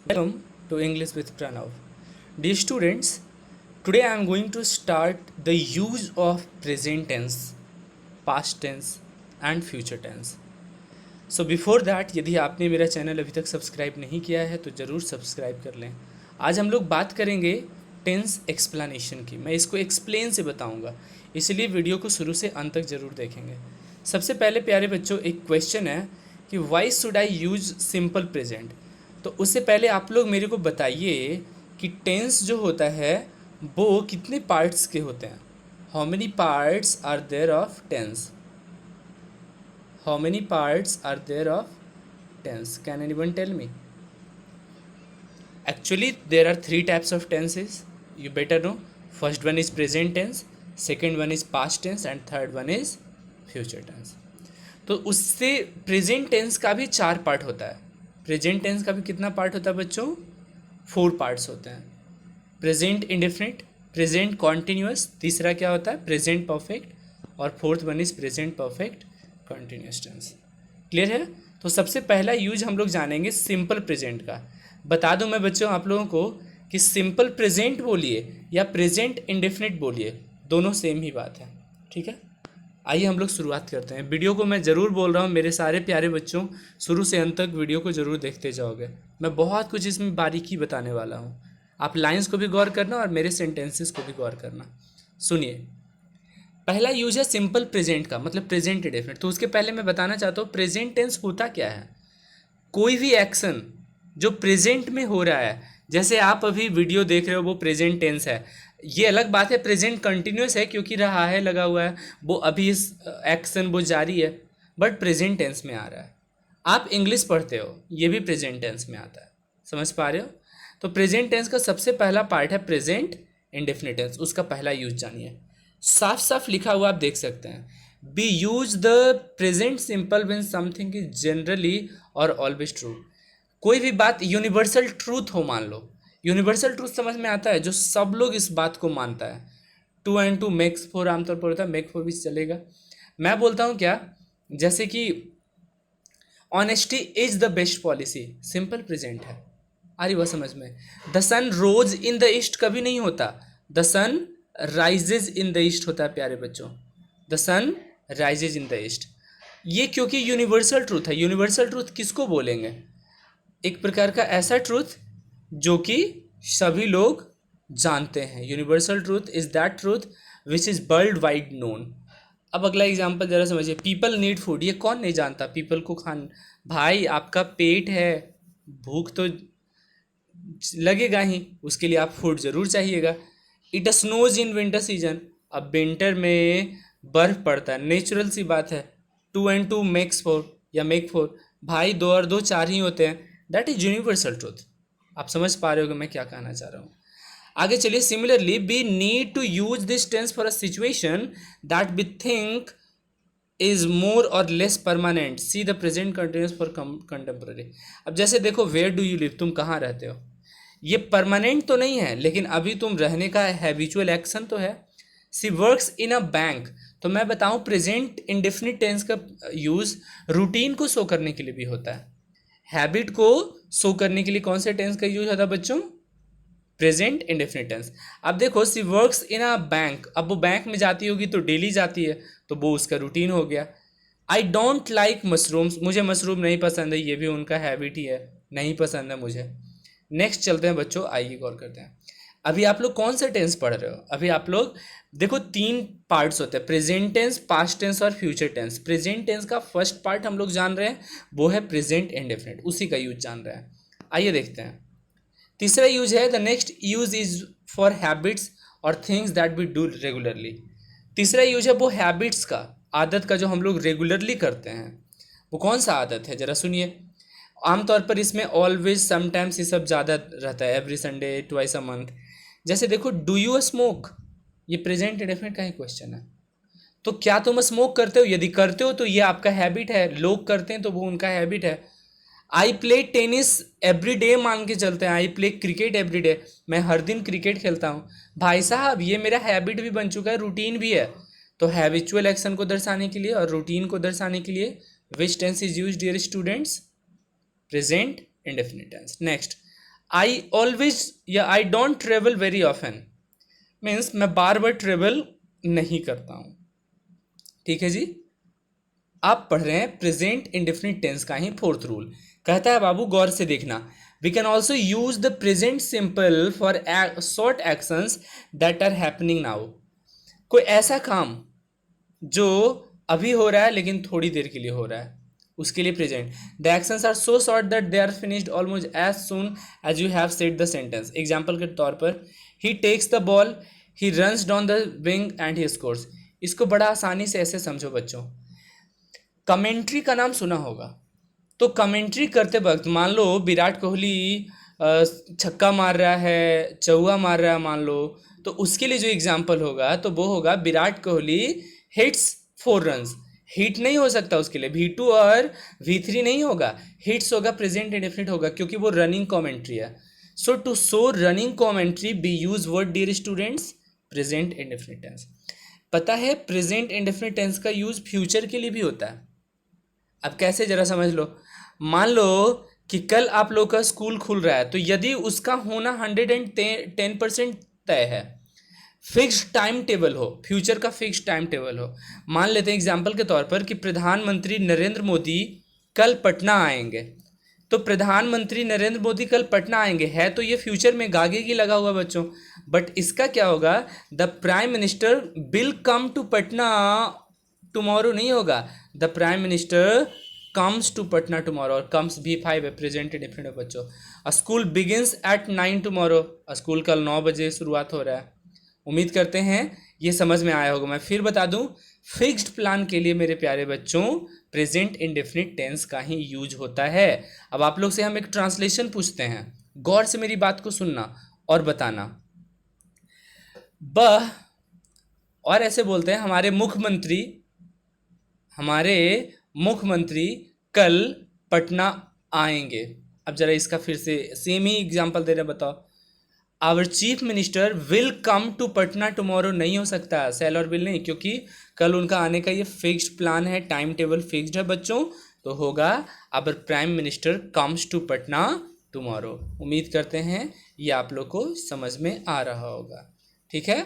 Welcome to English with Pranav. Dear students, today I am going to start the use of present tense, past tense and future tense. So before that, यदि आपने मेरा channel अभी तक subscribe नहीं किया है तो ज़रूर सब्सक्राइब कर लें। आज हम लोग बात करेंगे टेंस एक्सप्लेनेशन की। मैं इसको एक्सप्लेन से बताऊंगा, इसलिए वीडियो को शुरू से अंत तक ज़रूर देखेंगे। सबसे पहले प्यारे बच्चों, एक क्वेश्चन है कि why should I use simple present. तो उससे पहले आप लोग मेरे को बताइए कि टेंस जो होता है वो कितने पार्ट्स के होते हैं। How many parts are there of tense? How many parts are there of tense? Can anyone tell me? Actually, there are three types of tenses. You better know. First one is present tense, second one is past tense, and third one is future tense. तो उससे present tense का भी चार part होता है। Present tense का भी कितना पार्ट होता है बच्चों? फोर पार्ट्स होते हैं। प्रेजेंट इंडेफिनिट, प्रेजेंट कॉन्टिन्यूस, तीसरा क्या होता है? प्रेजेंट परफेक्ट, और fourth one is present perfect continuous tense. Clear है? तो सबसे पहला यूज हम लोग जानेंगे सिंपल प्रेजेंट का। बता दूं मैं बच्चों आप लोगों को कि सिंपल प्रेजेंट बोलिए या प्रेजेंट इंडेफिनिट बोलिए, दोनों सेम ही बात है। ठीक है, आइए हम लोग शुरुआत करते हैं। वीडियो को मैं ज़रूर बोल रहा हूँ मेरे सारे प्यारे बच्चों, शुरू से अंत तक वीडियो को ज़रूर देखते जाओगे। मैं बहुत कुछ इसमें बारीकी बताने वाला हूँ। आप लाइंस को भी गौर करना और मेरे सेंटेंसेस को भी गौर करना। सुनिए, पहला यूज है सिंपल प्रेजेंट का, मतलब प्रेजेंट इंडेफिनिट। तो उसके पहले मैं बताना चाहता हूँ प्रेजेंट टेंस होता क्या है। कोई भी एक्शन जो प्रेजेंट में हो रहा है, जैसे आप अभी वीडियो देख रहे हो वो प्रेजेंट टेंस है। ये अलग बात है प्रेजेंट कंटिन्यूस है क्योंकि रहा है लगा हुआ है, वो अभी इस एक्शन वो जारी है, बट प्रेजेंट टेंस में आ रहा है। आप इंग्लिश पढ़ते हो, ये भी प्रेजेंट टेंस में आता है। समझ पा रहे हो? तो प्रेजेंट टेंस का सबसे पहला पार्ट है प्रेजेंट इंडेफिनिट टेंस। उसका पहला यूज जानिए। साफ साफ लिखा हुआ आप देख सकते हैं, B use the present simple when something is generally और ऑलवेज ट्रू। कोई भी बात यूनिवर्सल ट्रूथ हो, मान लो यूनिवर्सल ट्रूथ समझ में आता है, जो सब लोग इस बात को मानता है। Two and two makes four आमतौर पर होता है, मेक फोर भी चलेगा। मैं बोलता हूँ क्या, जैसे कि honesty is the best policy, simple present है। आ रही वह समझ में? The sun rose in the east कभी नहीं होता, the sun rises in the east होता है प्यारे बच्चों। The sun rises in the east, ये क्योंकि यूनिवर्सल ट्रूथ है। यूनिवर्सल ट्रूथ किसको बोलेंगे? एक प्रकार का ऐसा ट्रूथ जो कि सभी लोग जानते हैं। Universal truth is that truth which is world wide known. अब अगला एग्जांपल जरा समझिए, पीपल नीड फूड, ये कौन नहीं जानता पीपल को खान। भाई आपका पेट है, भूख तो लगेगा ही, उसके लिए आप फूड ज़रूर चाहिएगा। It snows in winter season, अब विंटर में बर्फ पड़ता है, नेचुरल सी बात है। Two and two makes four या मेक फोर, भाई दो और दो चार ही होते हैं। That is universal truth. आप समझ पा रहे हो कि मैं क्या कहना चाह रहा हूँ? आगे चलिए, similarly we need to use this tense for a situation that we think is more or less permanent, see the present continuous for contemporary. अब जैसे देखो, वेयर डू यू लिव, तुम कहाँ रहते हो, ये परमानेंट तो नहीं है लेकिन अभी तुम रहने का हैबिचुअल एक्शन तो है। सी वर्क्स इन अ बैंक, तो मैं बताऊं प्रेजेंट इंडेफिनिट टेंस का यूज रूटीन को शो करने के लिए भी होता है। हैबिट को शो करने के लिए कौन से टेंस का यूज होता है बच्चों? Present indefinite tense. अब देखो, सी वर्क्स इन अ बैंक, अब वो बैंक में जाती होगी तो डेली जाती है, तो वो उसका रूटीन हो गया। आई डोंट लाइक मशरूम्स, मुझे मशरूम नहीं पसंद है, ये भी उनका हैबिट ही है, नहीं पसंद है मुझे। नेक्स्ट चलते हैं बच्चों, आइए गौर करते हैं। अभी आप लोग कौन सा टेंस पढ़ रहे हो? अभी आप लोग देखो, तीन पार्ट्स होते हैं, प्रेजेंट टेंस, पास्ट टेंस और फ्यूचर टेंस। प्रेजेंट टेंस का फर्स्ट पार्ट हम लोग जान रहे हैं, वो है प्रेजेंट इंडेफिनिट, उसी का यूज जान रहे हैं। आइए देखते हैं। तीसरा यूज है, the next use is for habits और things that we do regularly. तीसरा यूज है वो हैबिट्स का, आदत का, जो हम लोग रेगुलरली करते हैं। वो कौन सा आदत है जरा सुनिए। आमतौर पर इसमें ऑलवेज, समटाइम्स, ये सब ज़्यादा रहता है, every Sunday, twice a month. जैसे देखो, डू यू स्मोक, ये प्रेजेंट इंडेफिनिट का ही क्वेश्चन है। तो क्या तुम स्मोक करते हो? यदि करते हो तो ये आपका हैबिट है, लोग करते हैं तो वो उनका हैबिट है। I play tennis every day, मान के चलते हैं, I play cricket every day, मैं हर दिन क्रिकेट खेलता हूँ। भाई साहब, ये मेरा हैबिट भी बन चुका है, रूटीन भी है। तो हैबिचुअल एक्शन को दर्शाने के लिए और रूटीन को दर्शाने के लिए which tense is use dear students? Present indefinite tense. Next, I always या I don't travel very often, means मैं बार बार ट्रेवल नहीं करता हूँ। ठीक है जी। आप पढ़ रहे हैं प्रेजेंट इंडेफिनिट टेंस का ही फोर्थ रूल। कहता है बाबू गौर से देखना, we can also use the present simple for short actions that are happening now. कोई ऐसा काम जो अभी हो रहा है लेकिन थोड़ी देर के लिए हो रहा है, उसके लिए present. The actions are so short that they are finished almost as soon as you have said the sentence. Example के तौर पर, he takes the ball, he runs down the wing and he scores. इसको बड़ा आसानी से ऐसे समझो बच्चों, कमेंट्री का नाम सुना होगा, तो कमेंट्री करते वक्त मान लो विराट कोहली छक्का मार रहा है, चौका मार रहा है मान लो, तो उसके लिए जो एग्जाम्पल होगा तो वो होगा Virat Kohli hits 4 runs. Hit नहीं हो सकता उसके लिए, V2 और V3 नहीं होगा, हिट्स होगा, प्रेजेंट इंडेफिनिट होगा, क्योंकि वो रनिंग कमेंट्री है। So to show running commentary we use word dear students, present indefinite tense. पता है प्रेजेंट इंडेफिनिट टेंस का यूज फ्यूचर के लिए भी होता है। अब कैसे जरा समझ लो, मान लो कि कल आप लोग का स्कूल खुल रहा है, तो यदि उसका होना 110% तय है, फिक्स्ड टाइम टेबल हो, फ्यूचर का फिक्स्ड टाइम टेबल हो, मान लेते हैं एग्जाम्पल के तौर पर कि प्रधानमंत्री नरेंद्र मोदी कल पटना आएंगे, तो प्रधानमंत्री नरेंद्र मोदी कल पटना आएंगे है तो ये फ्यूचर में गागे की लगा हुआ बच्चों, बट इसका क्या होगा, the prime minister will come to Patna tomorrow नहीं होगा, the prime minister comes to Patna tomorrow, और कम्स V5 है, प्रेजेंट इंडेफिनिट है बच्चों। A school begins at 9 tomorrow, school कल 9 बजे शुरुआत हो रहा है। उम्मीद करते हैं ये समझ में आया होगा। मैं फिर बता दूं, फिक्स्ड प्लान के लिए मेरे प्यारे बच्चों प्रेजेंट इंडेफिनिट टेंस का ही यूज होता है। अब आप लोग से हम एक ट्रांसलेशन पूछते हैं, गौर से मेरी बात को सुनना और बताना। बह, और ऐसे बोलते हैं हमारे मुख्यमंत्री कल पटना आएंगे। अब जरा इसका फिर से सेम ही एग्जांपल दे रहे हैं, बताओ। Our chief minister will come to Patna tomorrow नहीं हो सकता, सेल और विल नहीं, क्योंकि कल उनका आने का ये फिक्स्ड प्लान है, टाइम टेबल फिक्स्ड है बच्चों, तो होगा our prime minister comes to Patna tomorrow. उम्मीद करते हैं ये आप लोग को समझ में आ रहा होगा। ठीक है,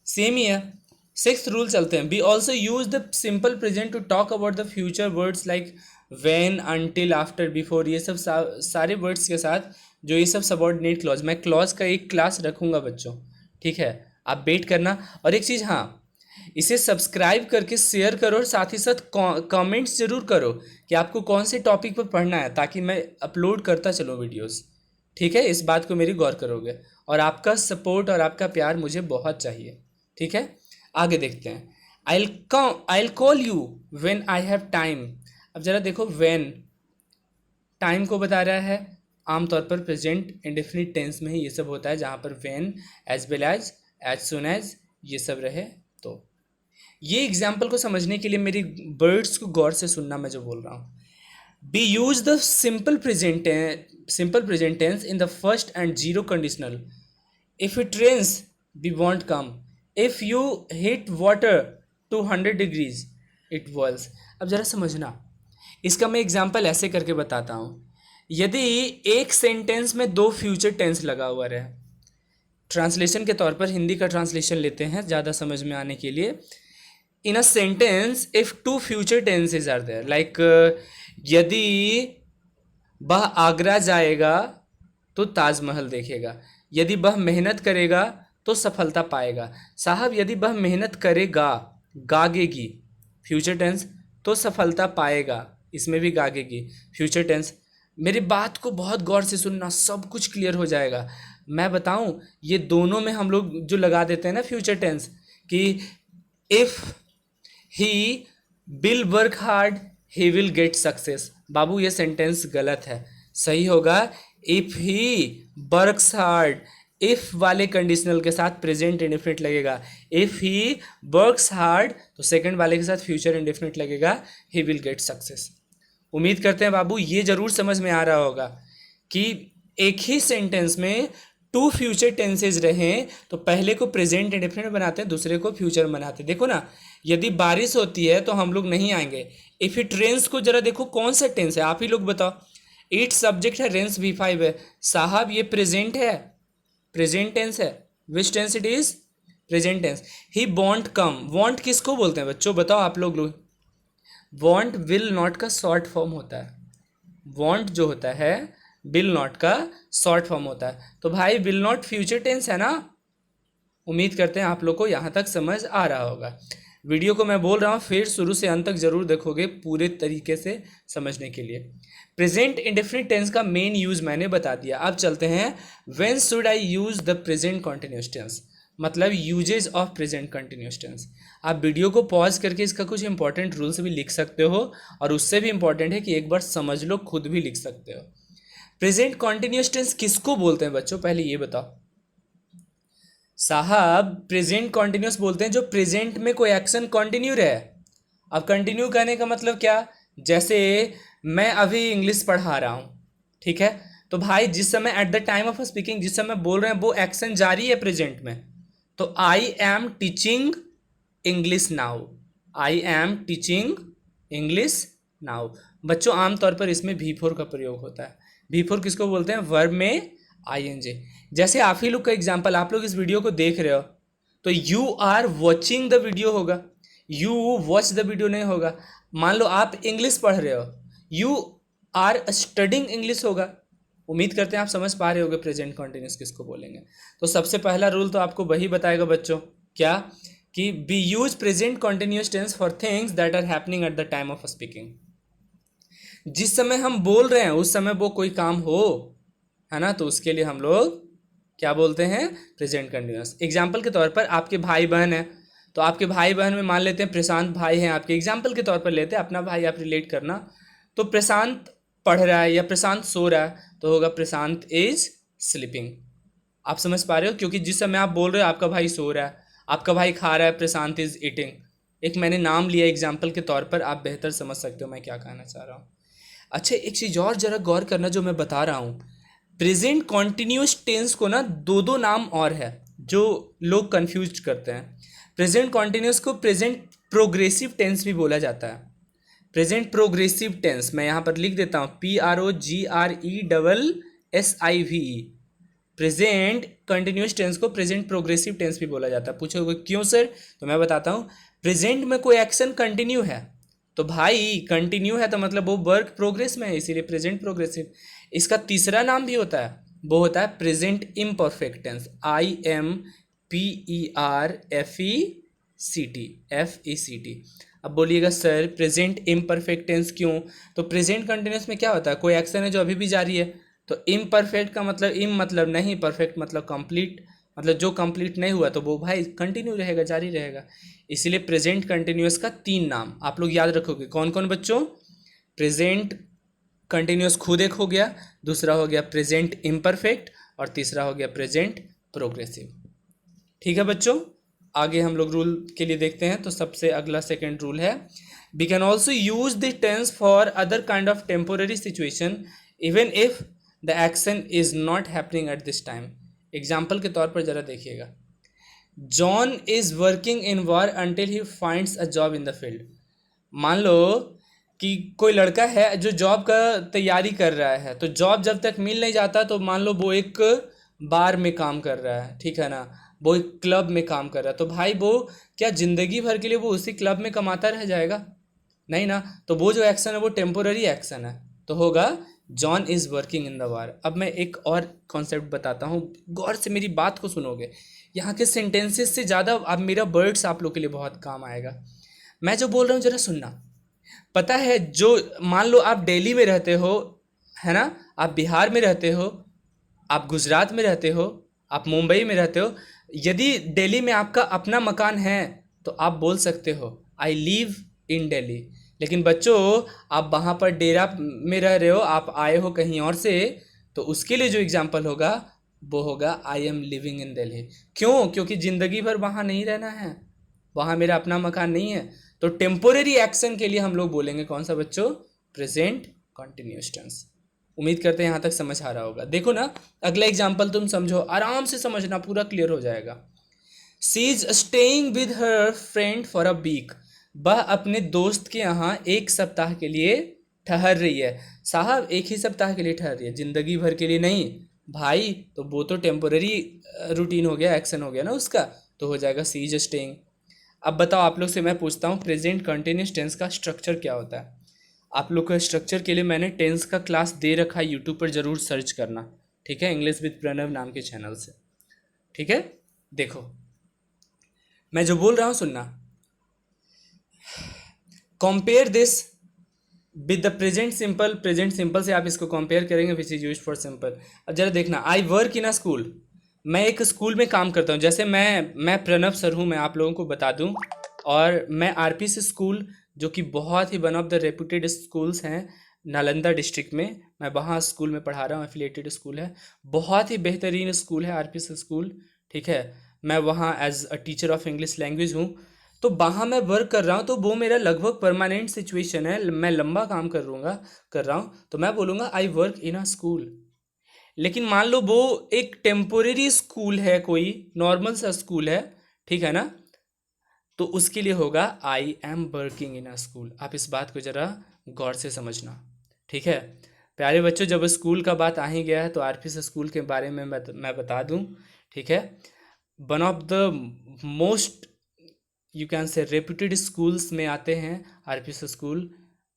सेम ही है। सिक्स्थ रूल चलते हैं, we also use the simple present to talk about the future words like when, until, after, before, ये सब सारे वर्ड्स के साथ जो ये सब सबऑर्डिनेट क्लॉज, मैं क्लॉज का एक क्लास रखूंगा बच्चों, ठीक है, आप वेट करना। और एक चीज़, हाँ, इसे सब्सक्राइब करके शेयर करो और साथ ही साथ कमेंट्स जरूर करो कि आपको कौन से टॉपिक पर पढ़ना है, ताकि मैं अपलोड करता चलूँ वीडियोस। ठीक है, इस बात को मेरी गौर करोगे, और आपका सपोर्ट और आपका प्यार मुझे बहुत चाहिए। ठीक है, आगे देखते हैं। I call you when I have time. अब जरा देखो, व्हेन टाइम को बता रहा है, आमतौर पर प्रेजेंट इंडेफिनिट टेंस में ही ये सब होता है, जहाँ पर when, as well as soon as, ये सब रहे। तो ये एग्जाम्पल को समझने के लिए मेरी वर्ड्स को गौर से सुनना, मैं जो बोल रहा हूँ। We use the simple present tense in the first and zero conditional. If it rains we won't come, if you heat water to 100 degrees it boils. अब जरा समझना, इसका मैं एग्जाम्पल ऐसे करके बताता हूँ। यदि एक सेंटेंस में 2 फ्यूचर टेंस लगा हुआ रहे, ट्रांसलेशन के तौर पर हिंदी का ट्रांसलेशन लेते हैं ज़्यादा समझ में आने के लिए। In a sentence if 2 future tenses are there, like यदि वह आगरा जाएगा तो ताजमहल देखेगा, यदि वह मेहनत करेगा तो सफलता पाएगा। साहब, यदि वह मेहनत करेगा, गागेगी, फ्यूचर टेंस, तो सफलता पाएगा, इसमें भी गागेगी, फ्यूचर टेंस। मेरी बात को बहुत गौर से सुनना, सब कुछ क्लियर हो जाएगा। मैं बताऊं, ये दोनों में हम लोग जो लगा देते हैं ना फ्यूचर टेंस, कि if he will work hard he will get success. बाबू ये सेंटेंस गलत है, सही होगा if he works hard. If वाले कंडीशनल के साथ प्रेजेंट इंडेफिनिट लगेगा, इफ ही वर्क्स हार्ड तो सेकंड वाले के साथ फ्यूचर इंडेफिनिट लगेगा, ही विल गेट सक्सेस। उम्मीद करते हैं बाबू ये जरूर समझ में आ रहा होगा कि एक ही सेंटेंस में 2 फ्यूचर टेंसेज रहें तो पहले को प्रेजेंट इंडेफिनिट बनाते हैं, दूसरे को फ्यूचर बनाते हैं। देखो ना, यदि बारिश होती है तो हम लोग नहीं आएंगे। इफ इट रेन्स को जरा देखो कौन सा टेंस है, आप ही लोग बताओ। इट सब्जेक्ट है, रेंस V5 है। साहब ये प्रेजेंट है, प्रेजेंट टेंस है। Which tense it is? Present tense. He won't come, won't किसको बोलते हैं बच्चों, बताओ आप लोग। वॉन्ट विल नॉट का शॉर्ट फॉर्म होता है। वॉन्ट जो होता है विल नॉट का शॉर्ट फॉर्म होता है। तो भाई विल नॉट फ्यूचर टेंस है ना। उम्मीद करते हैं आप लोग को यहाँ तक समझ आ रहा होगा। वीडियो को मैं बोल रहा हूँ फिर शुरू से अंत तक जरूर देखोगे पूरे तरीके से समझने के लिए। प्रेजेंट इंडेफिनिट टेंस का मेन यूज मैंने बता दिया। अब चलते हैं when should I use the present continuous tense, मतलब usages of present continuous tense. आप वीडियो को पॉज करके इसका कुछ इंपॉर्टेंट रूल्स भी लिख सकते हो, और उससे भी इंपॉर्टेंट है कि एक बार समझ लो, खुद भी लिख सकते हो। प्रेजेंट कॉन्टिन्यूस टेंस किसको बोलते हैं बच्चों, पहले ये बताओ। साहब प्रेजेंट कॉन्टिन्यूस बोलते हैं जो प्रेजेंट में कोई एक्शन कंटिन्यू रहे। अब कंटिन्यू कहने का मतलब क्या, जैसे मैं अभी इंग्लिश पढ़ा रहा हूँ, ठीक है, तो भाई जिस समय eight the time of speaking जिस समय बोल रहे हैं वो एक्शन जारी है प्रेजेंट में। तो I am teaching English now, I am teaching English now. बच्चों आमतौर पर इसमें V4 का प्रयोग होता है। V4 किसको बोलते हैं, वर्ब में ING। जैसे आप ही लोग का एग्जाम्पल, आप लोग इस वीडियो को देख रहे हो तो you are watching the video होगा, यू वॉच द वीडियो नहीं होगा। मान लो आप इंग्लिश पढ़ रहे हो, यू आर स्टडिंग इंग्लिश होगा। उम्मीद करते हैं आप समझ पा रहे होगे प्रेजेंट कॉन्टिन्यूस किसको बोलेंगे। तो सबसे पहला रूल तो आपको वही बताएगा बच्चों, क्या कि we use present continuous tense for things that are happening at the time of speaking. जिस समय हम बोल रहे हैं उस समय वो कोई काम हो, है ना, तो उसके लिए हम लोग क्या बोलते हैं, प्रेजेंट कंटिन्यूअस। एग्जाम्पल के तौर पर आपके भाई बहन हैं, तो आपके भाई बहन में मान लेते हैं प्रशांत भाई हैं आपके, एग्जाम्पल के तौर पर लेते हैं, अपना भाई आप रिलेट करना। तो प्रशांत पढ़ रहा है या प्रशांत सो रहा है, तो होगा प्रशांत इज स्लीपिंग। आप समझ पा रहे हो, क्योंकि जिस समय आप बोल रहे हो आपका भाई सो रहा है, आपका भाई खा रहा है, प्रशांत इज ईटिंग। एक मैंने नाम लिया एग्जाम्पल के तौर पर, आप बेहतर समझ सकते हो मैं क्या कहना चाह रहा हूँ। अच्छा एक चीज़ और जरा गौर करना जो मैं बता रहा हूँ, प्रेजेंट कॉन्टिन्यूस टेंस को ना दो दो नाम और है जो लोग कंफ्यूज करते हैं। प्रेजेंट कॉन्टिन्यूस को प्रेजेंट प्रोग्रेसिव टेंस भी बोला जाता है। प्रेजेंट प्रोग्रेसिव टेंस मैं यहाँ पर लिख देता हूँ, PROGRESSIVE। प्रेजेंट कंटिन्यूस टेंस को प्रेजेंट प्रोग्रेसिव टेंस भी बोला जाता है। पूछोगे क्यों सर, तो मैं बताता हूँ। प्रेजेंट में कोई एक्शन कंटिन्यू है, तो भाई कंटिन्यू है तो मतलब वो वर्क प्रोग्रेस में है, इसीलिए प्रेजेंट प्रोग्रेसिव। इसका तीसरा नाम भी होता है, वो होता है प्रेजेंट इम्परफेक्ट टेंस, IMPERFECT। अब बोलिएगा सर प्रेजेंट इम्परफेक्ट टेंस क्यों, तो प्रेजेंट कंटिन्यूस में क्या होता है, कोई एक्शन है जो अभी भी जारी है। तो इम्परफेक्ट का मतलब इम मतलब नहीं, परफेक्ट मतलब कंप्लीट, मतलब जो कंप्लीट नहीं हुआ तो वो भाई कंटिन्यू रहेगा, जारी रहेगा। इसीलिए प्रेजेंट कंटिन्यूअस का 3 नाम आप लोग याद रखोगे, कौन कौन बच्चों, प्रेजेंट कंटिन्यूअस खुद एक हो गया, दूसरा हो गया प्रेजेंट इम्परफेक्ट, और तीसरा हो गया प्रेजेंट प्रोग्रेसिव। ठीक है बच्चों, आगे हम लोग रूल के लिए देखते हैं। तो सबसे अगला सेकेंड रूल है, we can also use the tense for other kind of temporary situation even if the action is not happening at this time. Example के तौर पर जरा देखिएगा, John is working in war until he finds a job in the field. मान लो कि कोई लड़का है जो जॉब का तैयारी कर रहा है, तो जॉब जब तक मिल नहीं जाता तो मान लो वो एक बार में काम कर रहा है, ठीक है ना, वो एक क्लब में काम कर रहा है, तो भाई वो क्या ज़िंदगी भर के लिए वो उसी क्लब में कमाता रह जाएगा, नहीं ना। तो वो जो एक्शन है वो टेम्पोररी एक्शन है, तो होगा John is working in the war. अब मैं एक और कॉन्सेप्ट बताता हूँ, गौर से मेरी बात को सुनोगे। यहाँ के सेंटेंसेस से ज़्यादा अब मेरा वर्ड्स आप लोग के लिए बहुत काम आएगा। मैं जो बोल रहा हूँ जरा सुनना। पता है, जो मान लो आप दिल्ली में रहते हो, है ना, आप बिहार में रहते हो, आप गुजरात में रहते हो, आप मुंबई में रहते हो। यदि दिल्ली में आपका अपना मकान है तो आप बोल सकते हो आई लिव इन दिल्ली। लेकिन बच्चों आप वहाँ पर डेरा में रह रहे हो, आप आए हो कहीं और से, तो उसके लिए जो एग्जाम्पल होगा वो होगा I am living in Delhi. क्यों, क्योंकि ज़िंदगी भर वहाँ नहीं रहना है, वहाँ मेरा अपना मकान नहीं है। तो टेम्पोररी एक्शन के लिए हम लोग बोलेंगे कौन सा बच्चों, प्रेजेंट कंटिन्यूअस टेंस। उम्मीद करते हैं यहाँ तक समझ आ रहा होगा। देखो ना अगला एग्जाम्पल तुम समझो, आराम से समझना, पूरा क्लियर हो जाएगा। She is staying with her friend for a week. वह अपने दोस्त के यहाँ एक सप्ताह के लिए ठहर रही है। साहब एक ही सप्ताह के लिए ठहर रही है, जिंदगी भर के लिए नहीं भाई। तो वो तो टेम्पोररी रूटीन हो गया, एक्शन हो गया ना उसका, तो हो जाएगा सी इज स्टेइंग। अब बताओ आप लोग से मैं पूछता हूँ प्रेजेंट कंटिन्यूस टेंस का स्ट्रक्चर क्या होता है। आप लोग को स्ट्रक्चर के लिए मैंने टेंस का क्लास दे रखा है, यूट्यूब पर जरूर सर्च करना, ठीक है, इंग्लिश विद प्रणव नाम के चैनल से, ठीक है। देखो मैं जो बोल रहा हूँ सुनना। Compare this with the present simple. Present simple से आप इसको कंपेयर करेंगे which is use for simple. अब जरा देखना, I work in a school, मैं एक स्कूल में काम करता हूँ। जैसे मैं प्रणव सर हूँ, मैं आप लोगों को बता दूँ, और मैं आरपीसी स्कूल जो कि बहुत ही one of the reputed schools हैं नालंदा डिस्ट्रिक्ट में, मैं वहाँ स्कूल में पढ़ा रहा हूँ, एफिलिएटेड स्कूल है, बहुत ही बेहतरीन स्कूल है आरपीसी स्कूल, ठीक है। मैं वहाँ as a teacher of English language हूँ। तो वहाँ मैं वर्क कर रहा हूँ, तो वो मेरा लगभग परमानेंट सिचुएशन है, मैं लंबा काम कर रहा हूँ, तो मैं बोलूँगा I work in a school. लेकिन मान लो वो एक टेम्पोरेरी स्कूल है, कोई नॉर्मल सा स्कूल है, ठीक है ना, तो उसके लिए होगा I am working in a school. आप इस बात को ज़रा गौर से समझना, ठीक है। प्यारे बच्चों, जब स्कूल का बात आ ही गया है तो आरपीएस स्कूल के बारे में मैं बता दूं, ठीक है। One of the most you can say reputed schools में आते हैं आरपीएस स्कूल,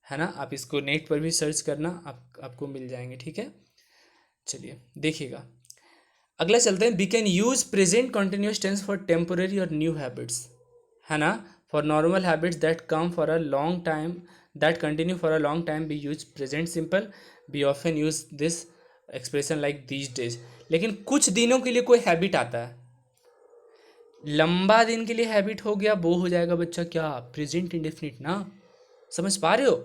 है ना। आप इसको नेट पर भी सर्च करना, आपको मिल जाएंगे, ठीक है। चलिए देखिएगा, अगला चलते हैं। We can use present continuous tense for temporary और न्यू हैबिट्स, है ना। For normal habits that come for a long time, that continue for a long time, we use present simple. We often use this expression like these days. लेकिन कुछ दिनों के लिए कोई habit आता है, लंबा दिन के लिए हैबिट हो गया, वो हो जाएगा बच्चा क्या, प्रेजेंट इंडेफिनिट ना। समझ पा रहे हो।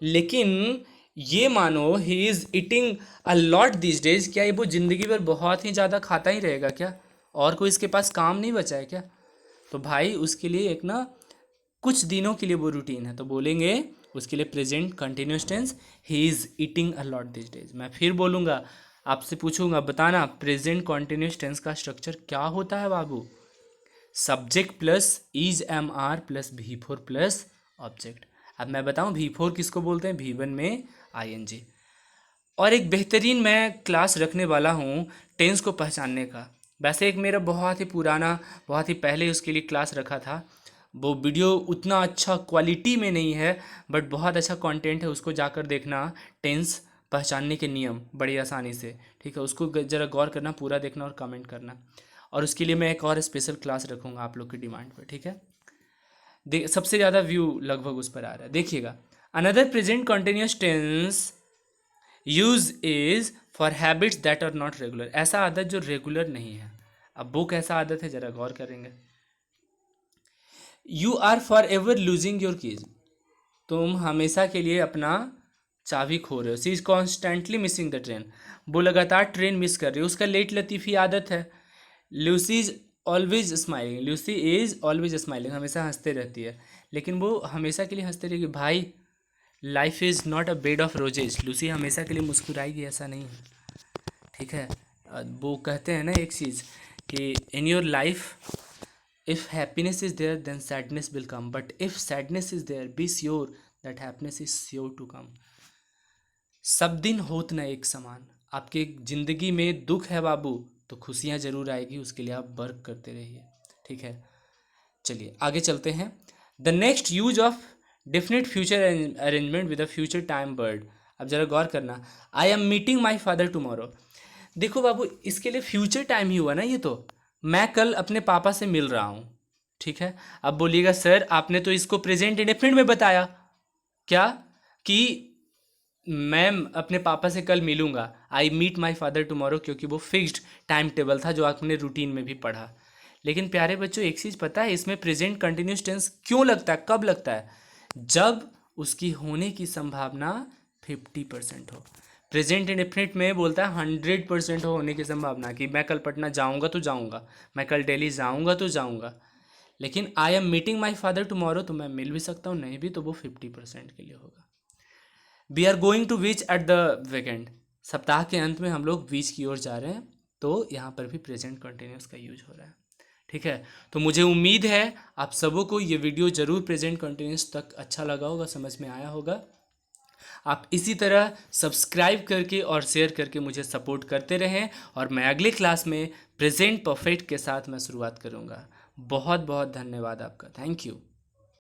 लेकिन ये मानो ही is eating a lot this days, क्या ये वो जिंदगी भर बहुत ही ज़्यादा खाता ही रहेगा क्या, और कोई इसके पास काम नहीं बचा है क्या। तो भाई उसके लिए एक ना कुछ दिनों के लिए वो रूटीन है, तो बोलेंगे उसके लिए present continuous tense, he is eating a lot this days. मैं फिर बोलूँगा, आपसे पूछूंगा बताना प्रेजेंट कंटिन्यूस टेंस का स्ट्रक्चर क्या होता है बाबू। Subject plus is am are plus V four plus object. अब मैं बताऊं वी फोर किसको बोलते हैं, वी वन में आई एन जी। और एक बेहतरीन मैं क्लास रखने वाला हूँ टेंस को पहचानने का। वैसे एक मेरा बहुत ही पुराना, बहुत ही पहले उसके लिए क्लास रखा था, वो वीडियो उतना अच्छा क्वालिटी में नहीं है, बट बहुत अच्छा कंटेंट है, उसको जाकर देखना। टेंस पहचानने के नियम बड़ी आसानी से, ठीक है, उसको ज़रा गौर करना, पूरा देखना और कमेंट करना। और उसके लिए मैं एक और स्पेशल क्लास रखूँगा आप लोग की डिमांड पर, ठीक है। सबसे ज़्यादा व्यू लगभग उस पर आ रहा है, देखिएगा। Another present continuous tense use is for habits that are not regular, ऐसा आदत जो रेगुलर नहीं है। अब वो कैसा आदत है जरा गौर करेंगे। You are forever losing your keys, तुम हमेशा के लिए अपना चाबी खो रहे हो। She is constantly missing the train, वो लगातार ट्रेन मिस कर रही है, उसका लेट लतीफ़ी आदत है। Lucy is always smiling, Lucy is always smiling, हमेशा हंसते रहती है, लेकिन वो हमेशा के लिए हंसते रहेगी। भाई life is not a bed of roses, Lucy हमेशा के लिए मुस्कुराएगी ऐसा नहीं है, ठीक है। वो कहते हैं ना एक चीज़ कि in your life if happiness is there then sadness will come, but if sadness is there be sure that happiness is sure to come. सब दिन होत न एक समान, आपके ज़िंदगी में दुख है बाबू तो खुशियाँ ज़रूर आएगी, उसके लिए आप वर्क करते रहिए, ठीक है। चलिए आगे चलते हैं। The next use of definite future arrangement with a future time word. अब ज़रा गौर करना, I am meeting my father tomorrow. देखो बाबू इसके लिए फ्यूचर टाइम ही हुआ ना, ये तो मैं कल अपने पापा से मिल रहा हूँ, ठीक है। अब बोलिएगा सर आपने तो इसको प्रेजेंट इंडेफिनिट में बताया, क्या कि मैं अपने पापा से कल मिलूंगा, I meet my father tomorrow, क्योंकि वो फिक्स्ड टाइम टेबल था जो आपने रूटीन में भी पढ़ा। लेकिन प्यारे बच्चों एक चीज़ पता है, इसमें प्रेजेंट कंटिन्यूस टेंस क्यों लगता है, कब लगता है, जब उसकी होने की संभावना 50% हो। प्रेजेंट इंडेफिनिट में बोलता है 100% हो होने की संभावना, कि मैं कल पटना जाऊंगा तो जाऊंगा, मैं कल दिल्ली जाऊंगा तो जाऊंगा। लेकिन I am meeting my father tomorrow, तो मैं मिल भी सकता हूँ नहीं भी, तो वो 50% के लिए होगा। We are going to beach at the weekend, सप्ताह के अंत में हम लोग बीच की ओर जा रहे हैं, तो यहाँ पर भी प्रेजेंट कंटिन्यूस का यूज हो रहा है, ठीक है। तो मुझे उम्मीद है आप सबों को ये वीडियो जरूर प्रेजेंट कंटिन्यूस तक अच्छा लगा होगा, समझ में आया होगा। आप इसी तरह सब्सक्राइब करके और शेयर करके मुझे सपोर्ट करते रहें, और मैं अगली क्लास में प्रेजेंट परफेक्ट के साथ मैं शुरुआत करूँगा। बहुत बहुत धन्यवाद आपका। Thank you.